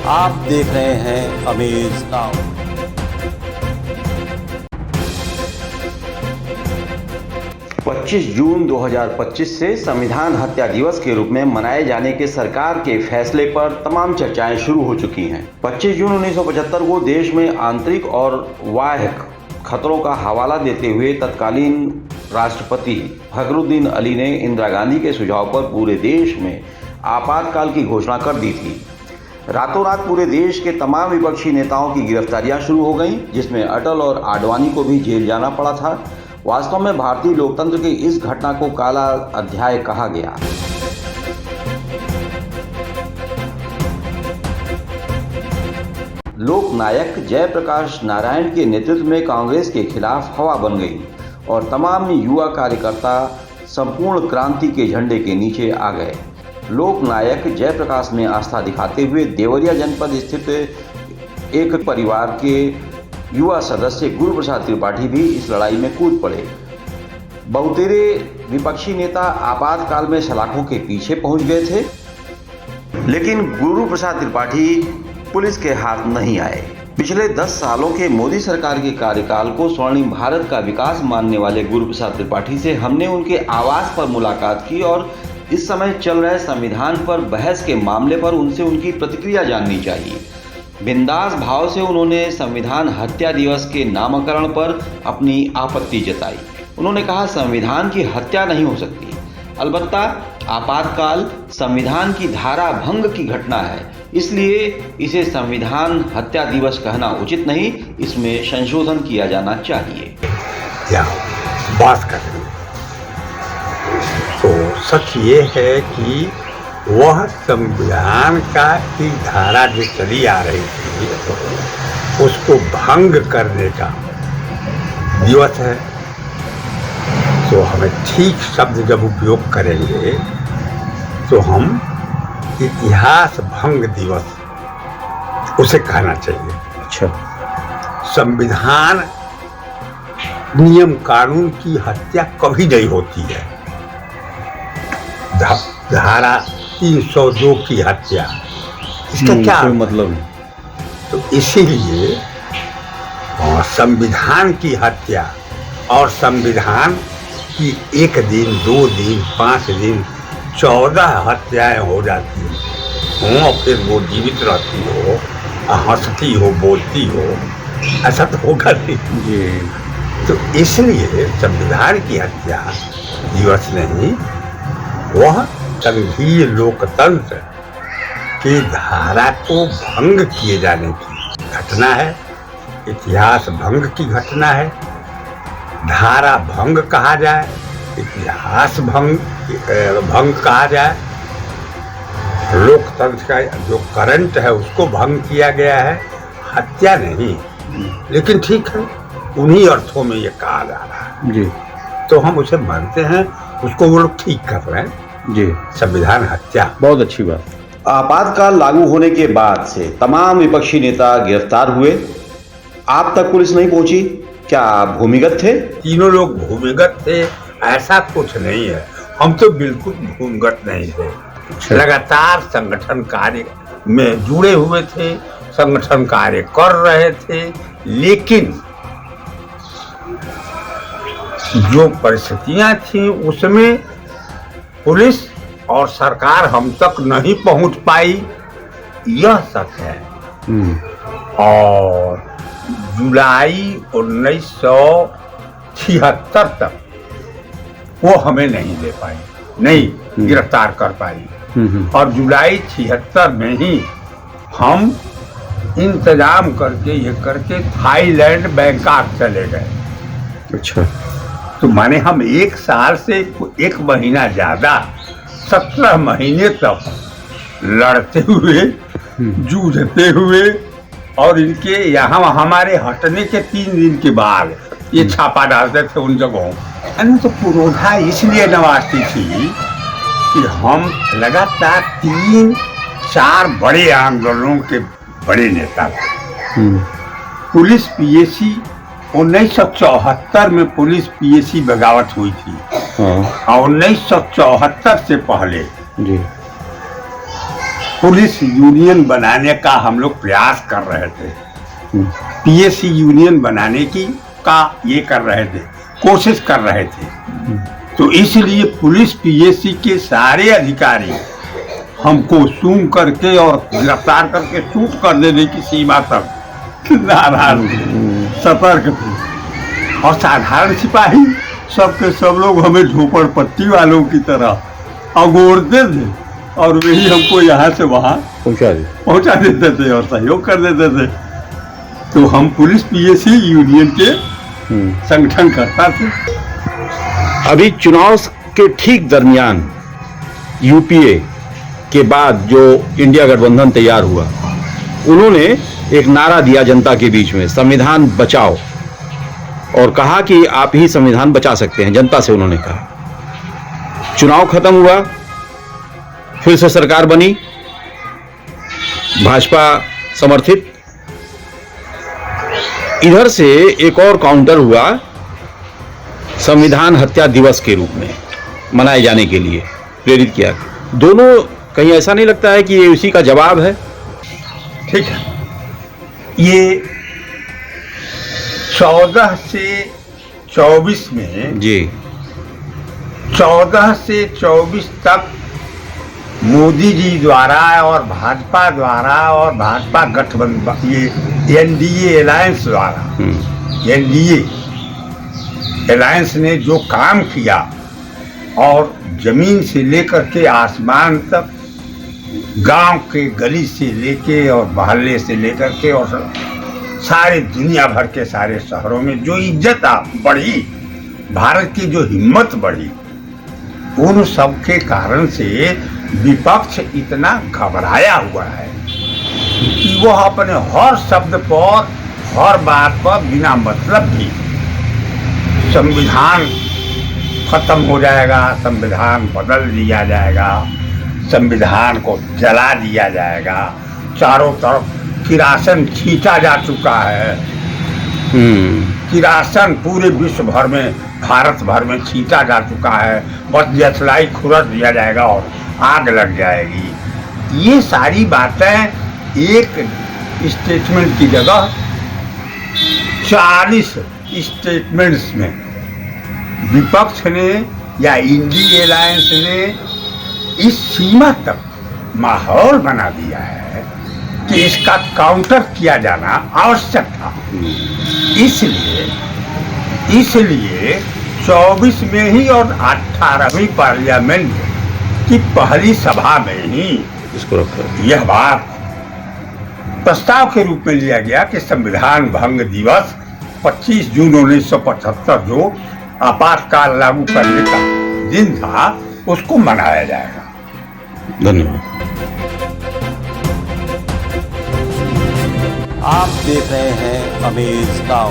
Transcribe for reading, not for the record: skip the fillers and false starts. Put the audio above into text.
आप देख रहे हैं अमेज नाउ। जून 2025 से संविधान हत्या दिवस के रूप में मनाए जाने के सरकार के फैसले पर तमाम चर्चाएं शुरू हो चुकी हैं। 25 जून 1975 को देश में आंतरिक और बाह्य खतरों का हवाला देते हुए तत्कालीन राष्ट्रपति फखरुद्दीन अली ने इंदिरा गांधी के सुझाव पर पूरे देश में आपातकाल की घोषणा कर दी थी। रातों रात पूरे देश के तमाम विपक्षी नेताओं की गिरफ्तारियां शुरू हो गईं, जिसमें अटल और आडवाणी को भी जेल जाना पड़ा था। वास्तव में भारतीय लोकतंत्र की इस घटना को काला अध्याय कहा गया। लोकनायक जयप्रकाश नारायण के नेतृत्व में कांग्रेस के खिलाफ हवा बन गई और तमाम युवा कार्यकर्ता संपूर्ण क्रांति के झंडे के नीचे आ गए। लोकनायक जयप्रकाश में आस्था दिखाते हुए देवरिया जनपद स्थित एक परिवार के युवा सदस्य गुरु प्रसाद त्रिपाठी भी इस लड़ाई में कूद पड़े। बहुतेरे विपक्षी नेता आपातकाल में सलाखों के पीछे पहुंच गए थे, लेकिन गुरु प्रसाद त्रिपाठी पुलिस के हाथ नहीं आए। पिछले 10 सालों के मोदी सरकार के कार्यकाल को स्वर्णिम भारत का विकास मानने वाले गुरु प्रसाद त्रिपाठी से हमने उनके आवास पर मुलाकात की और इस समय चल रहे संविधान पर बहस के मामले पर उनसे उनकी प्रतिक्रिया जाननी चाहिए। बिंदास भाव से उन्होंने संविधान हत्या दिवस के नामकरण पर अपनी आपत्ति जताई। उन्होंने कहा, संविधान की हत्या नहीं हो सकती, अलबत्ता आपातकाल संविधान की धारा भंग की घटना है, इसलिए इसे संविधान हत्या दिवस कहना उचित नहीं, इसमें संशोधन किया जाना चाहिए। क्या बात कर रहे हैं? तो सच ये है कि वह संविधान का की धारा जो चली आ रही थी उसको भंग करने का दिवस है। तो हमें ठीक शब्द जब उपयोग करेंगे तो हम इतिहास भंग दिवस उसे कहना चाहिए। अच्छा, संविधान नियम कानून की हत्या कभी नहीं होती है। धारा 302 की हत्या, इसका क्या मतलब? तो इसीलिए संविधान की हत्या और संविधान की 1 दिन 2 दिन 5 दिन 14 हत्याएं हो जाती हैं और फिर वो जीवित रहती हो, हंसती हो, बोलती हो, ऐसा तो होगा नहीं। तो इसलिए संविधान की हत्या दिवस नहीं, वह संघीय लोकतंत्र की धारा को भंग किए जाने की घटना है, इतिहास भंग की घटना है। धारा भंग कहा जाए, इतिहास भंग कहा जाए, लोकतंत्र का जो करंट है उसको भंग किया गया है, हत्या नहीं। लेकिन ठीक है, उन्हीं अर्थों में ये कहा जा रहा है जी, तो हम उसे मानते हैं, उसको वो लोग ठीक कर रहे हैं जी। संविधान हत्या बहुत अच्छी बात। आपातकाल लागू होने के बाद से तमाम विपक्षी नेता गिरफ्तार हुए। आप तक पुलिस नहीं पहुंची? क्या भूमिगत थे? तीनों लोग भूमिगत थे, ऐसा कुछ नहीं है। हम तो बिल्कुल भूमिगत नहीं थे। लगातार संगठन कार्य में जुड़े हुए थे, संगठन कार्य कर रहे थे, लेकिन जो परिस्थितियां थी उसमें पुलिस और सरकार हम तक नहीं पहुंच पाई, यह सच है। और जुलाई 1976 तक वो हमें नहीं ले पाई, नहीं गिरफ्तार कर पाई। और जुलाई 76 में ही हम इंतजाम करके ये करके थाईलैंड बैंकॉक चले गए। अच्छा, तो माने हम 1 साल से 1 महीना ज्यादा 17 महीने तक लड़ते हुए, जूझते हुए, और इनके यहाँ हमारे हटने के 3 दिन के बाद ये छापा डालते थे उन जगहों। तो पुरोधा इसलिए नवाजती थी कि हम लगातार 3-4 बड़े आंदोलनों के बड़े नेता थे। पुलिस पीएसी 1974 में पुलिस पीएसी बगावत हुई थी और 1974 से पहले जी पुलिस यूनियन बनाने का हम लोग प्रयास कर रहे थे, पीएससी यूनियन बनाने की का ये कर रहे थे, कोशिश कर रहे थे। तो इसलिए पुलिस पीएससी के सारे अधिकारी हमको सूम करके और गिरफ्तार करके शूट कर देने की सीमा तक नाराज थे, सतर्क थे। और साधारण सिपाही सबके सब लोग हमें झोपड़पट्टी वालों की तरह अगोरते थे और वही हमको यहाँ से वहाँ पहुँचा देते थे और सहयोग कर देते थे। तो हम पुलिस पीएससी यूनियन के संगठन करता थे। अभी चुनाव के ठीक दरमियान यूपीए के बाद जो इंडिया गठबंधन तैयार हुआ, उन्होंने एक नारा दिया जनता के बीच में, संविधान बचाओ, और कहा कि आप ही संविधान बचा सकते हैं। जनता से उन्होंने कहा। चुनाव खत्म हुआ, फिर से सरकार बनी भाजपा समर्थित। इधर से एक और काउंटर हुआ संविधान हत्या दिवस के रूप में मनाए जाने के लिए प्रेरित किया। दोनों कहीं ऐसा नहीं लगता है कि ये उसी का जवाब है? ठीक है, ये 14 से 24 में जी 14 से 24 तक मोदी जी द्वारा और भाजपा द्वारा और भाजपा गठबंधन ये एनडीए अलायंस द्वारा एनडीए अलायंस ने जो काम किया और जमीन से लेकर के आसमान तक, गांव के गली से लेके और मोहल्ले से लेकर के और सारे दुनिया भर के सारे शहरों में जो इज्जत बढ़ी, भारत की जो हिम्मत बढ़ी, उन सब के कारण से विपक्ष इतना घबराया हुआ है कि वह अपने हर शब्द पर, हर बात पर बिना मतलब भी संविधान खत्म हो जाएगा, संविधान बदल दिया जाएगा, संविधान को जला दिया जाएगा, चारों तरफ किरासन छींटा जा चुका है। किरासन पूरे विश्व भर में, भारत भर में छींटा जा चुका है, बस देशलाई खुरच दिया जाएगा और आग लग जाएगी। ये सारी बातें एक स्टेटमेंट की जगह 40 स्टेटमेंट्स में विपक्ष ने या इंडी अलायंस ने इस सीमा तक माहौल बना दिया है कि इसका काउंटर किया जाना आवश्यक था। इसलिए 24 में ही और 18वीं पार्लियामेंट की पहली सभा में ही इसको रखा, यह बात प्रस्ताव के रूप में लिया गया कि संविधान भंग दिवस 25 जून 1975 जो आपातकाल लागू करने का दिन था, उसको मनाया जाएगा। धन्यवाद। आप देख रहे हैं अमेज नाउ।